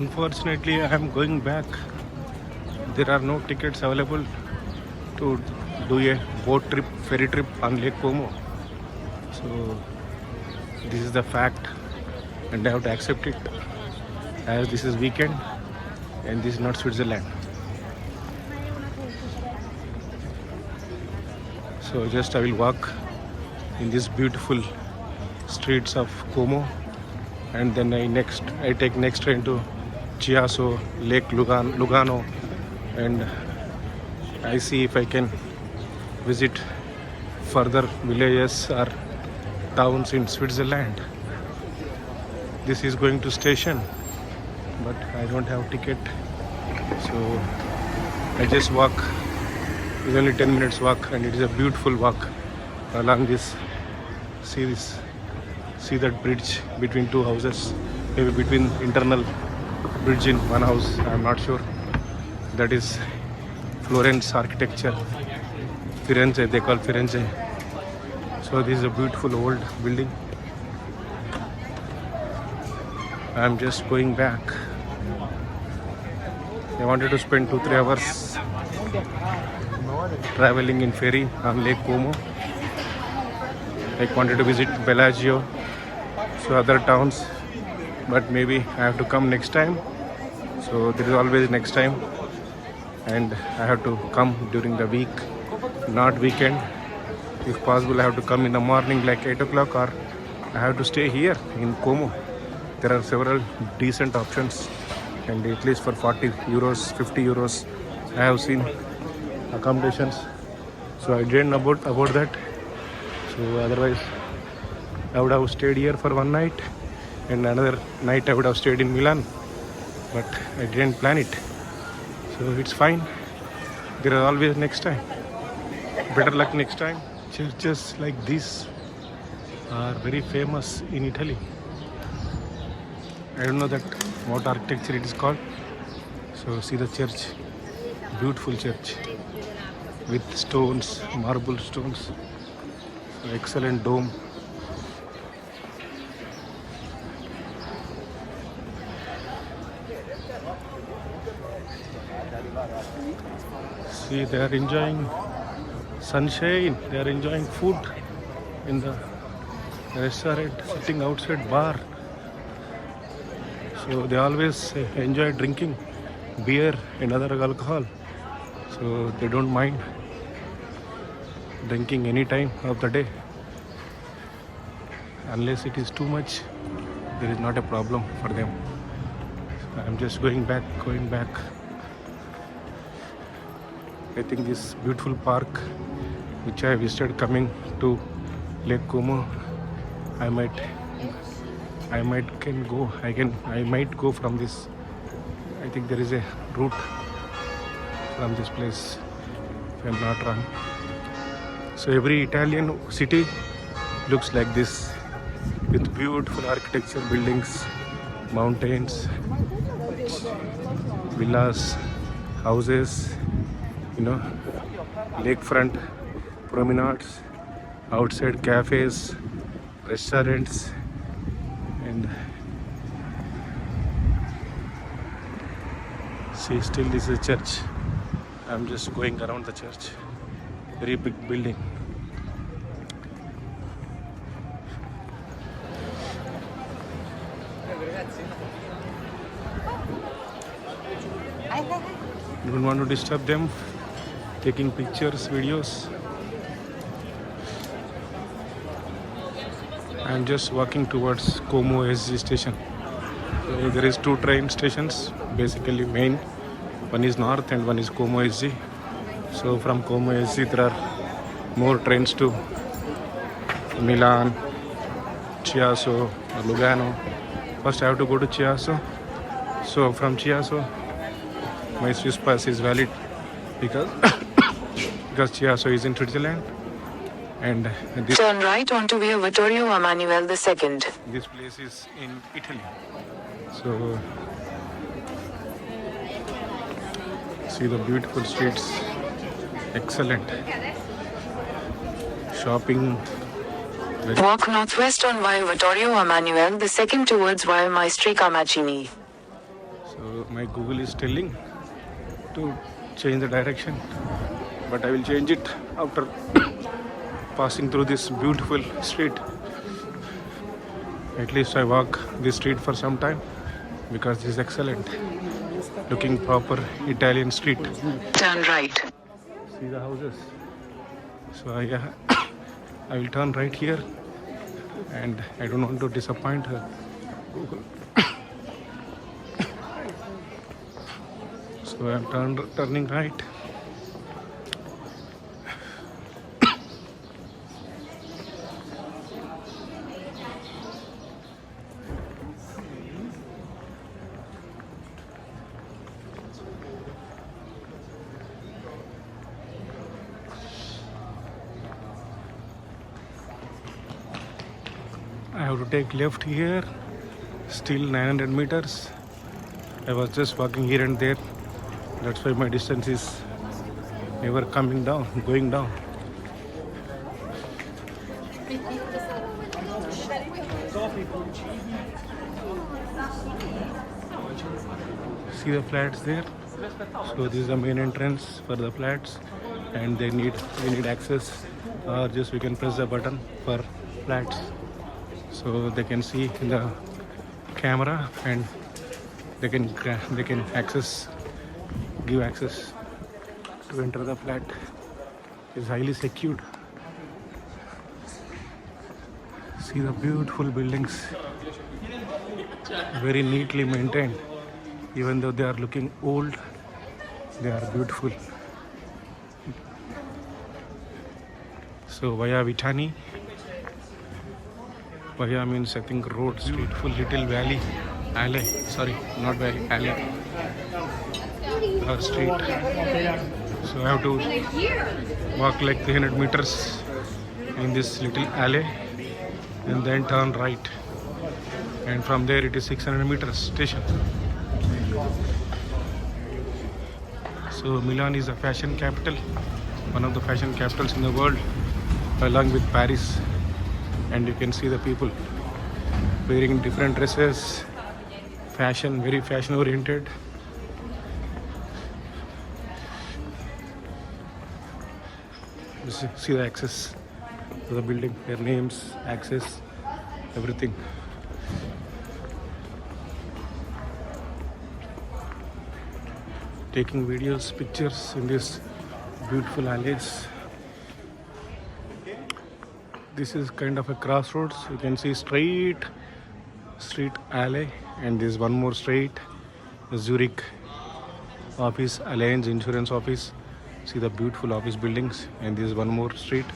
Unfortunately, I am going back. There are no tickets available to do a boat trip, ferry trip on Lake Como. So this is the fact, and I have to accept it, as this is weekend and this is not Switzerland. So just I will walk in these beautiful streets of Como, and then I take next train to Chiasso, Lake Lugano, and I see if I can visit further villages or towns in Switzerland. This is going to station, but I don't have ticket, so I just walk. It's only 10 minutes walk, and it is a beautiful walk along this. See that bridge between two houses, maybe between internal bridge in one house, I'm not sure. That is Florence architecture. Firenze, they call Firenze. So this is a beautiful old building. I'm just going back. I wanted to spend 2-3 hours traveling in ferry on Lake Como. I wanted to visit Bellagio, so other towns, but maybe I have to come next time. So there is always next time, and I have to come during the week, not weekend. If possible, I have to come in the morning like 8 o'clock, or I have to stay here in Como. There are several decent options, and at least for 40 euros, 50 euros, I have seen accommodations. So I didn't know about that. So otherwise, I would have stayed here for one night, and another night I would have stayed in Milan. But I didn't plan it. So it's fine. There are always next time. Better luck next time. Churches like this are very famous in Italy. I don't know that what architecture it is called. So see the church, beautiful church with stones, marble stones, excellent dome. See, they are enjoying sunshine, they are enjoying food in the restaurant, sitting outside bar. So they always enjoy drinking beer and other alcohol. So they don't mind drinking any time of the day. Unless it is too much, there is not a problem for them. So I'm just going back. I think this beautiful park which I visited coming to Lake Como, I might go from this. I think there is a route from this place, if I'm not wrong. So every Italian city looks like this, with beautiful architecture, buildings, mountains, villas, houses, lakefront promenades, outside cafes, restaurants, and see, still this is a church. I'm just going around the church. Very big building. Don't want to disturb them taking pictures, videos. I'm just walking towards Como SG station. So there is 2 train stations, basically main. One is north and one is Como SG. So from Como SG there are more trains to Milan, Chiasso, Lugano. First I have to go to Chiasso. So from Chiasso my Swiss pass is valid because Chiasso is in Switzerland, and this turn right onto Via Vittorio Emanuele II. This place is in Italy. So see the beautiful streets, excellent shopping. Walk northwest on Via Vittorio Emanuele II towards Via Maestri Carmacini. So my Google is telling to change the direction, but I will change it after passing through this beautiful street. At least I walk this street for some time because this is excellent. Looking proper Italian street. Turn right. See the houses. So yeah, I will turn right here, and I don't want to disappoint her. So I'm turning right. I have to take left here, still 900 meters. I was just walking here and there. That's why my distance is never going down. See the flats there? So this is the main entrance for the flats, and we need access, or just we can press the button for flats. So they can see in the camera, and they can give access to enter the flat. It's highly secured. See the beautiful buildings, very neatly maintained. Even though they are looking old, they are beautiful. So Via Vitani. Via means I think road, beautiful little valley, alley. Sorry, not valley, alley. Or street. So I have to walk like 300 meters in this little alley, and then turn right. And from there it is 600 meters station. So Milan is a fashion capital, one of the fashion capitals in the world, along with Paris. And you can see the people wearing different dresses, very fashion oriented. See the access to the building, their names, access, everything. Taking videos, pictures in this beautiful alleys. This is kind of a crossroads. You can see straight street alley, and there's one more straight Zurich office, Allianz Insurance office. See the beautiful office buildings, and there's one more street.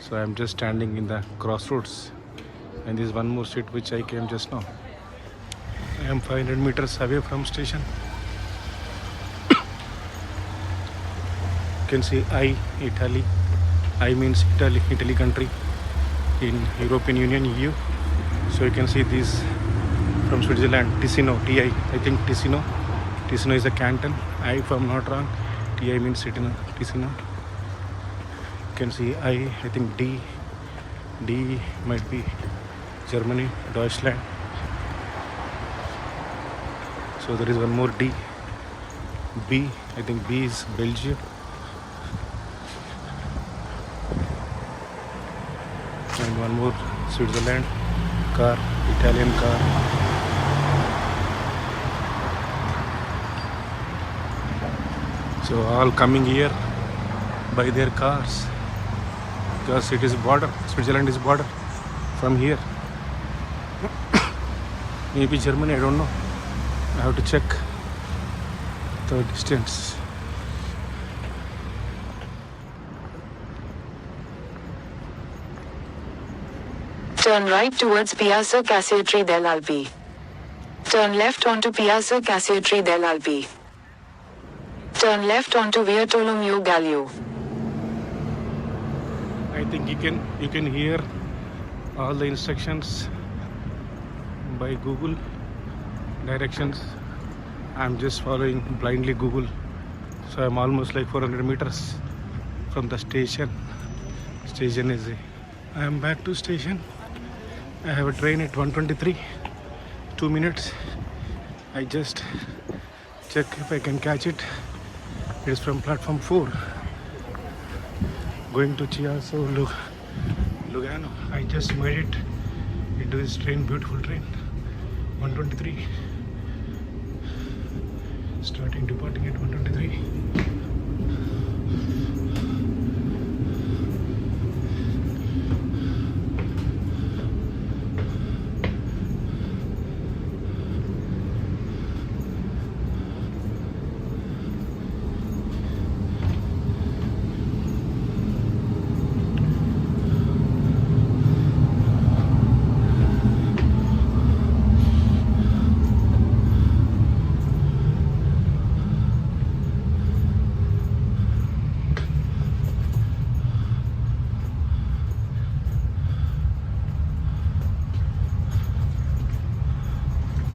So I'm just standing in the crossroads, and there's one more street which I came just now. I am 500 meters away from station. You can see Italy. I means Italy country in European Union, EU. So you can see this from Switzerland, Ticino, TI. I think Ticino is a canton. If I'm not wrong, TI means Ticino. You can see I think D might be Germany, Deutschland. So there is one more D. B, I think B is Belgium. And one more Switzerland car, Italian car. So all coming here by their cars, because it is border. Switzerland is border from here. Maybe Germany, I don't know. I have to check the distance. Turn right towards Piazza Cassiatri dell'Alpi. Turn left onto Piazza Cassiatri dell'Alpi. Turn left onto Via Tolomeo Gallio. I think you can hear all the instructions by Google directions. I'm just following blindly Google. So I'm almost like 400 meters from the station. Station is I am back to station. I have a train at 1:23. 2 minutes. I just check if I can catch it. It is from platform 4. Going to Chiasso, Lugano. I just made it into this train, beautiful train. 123. Starting departing at 123.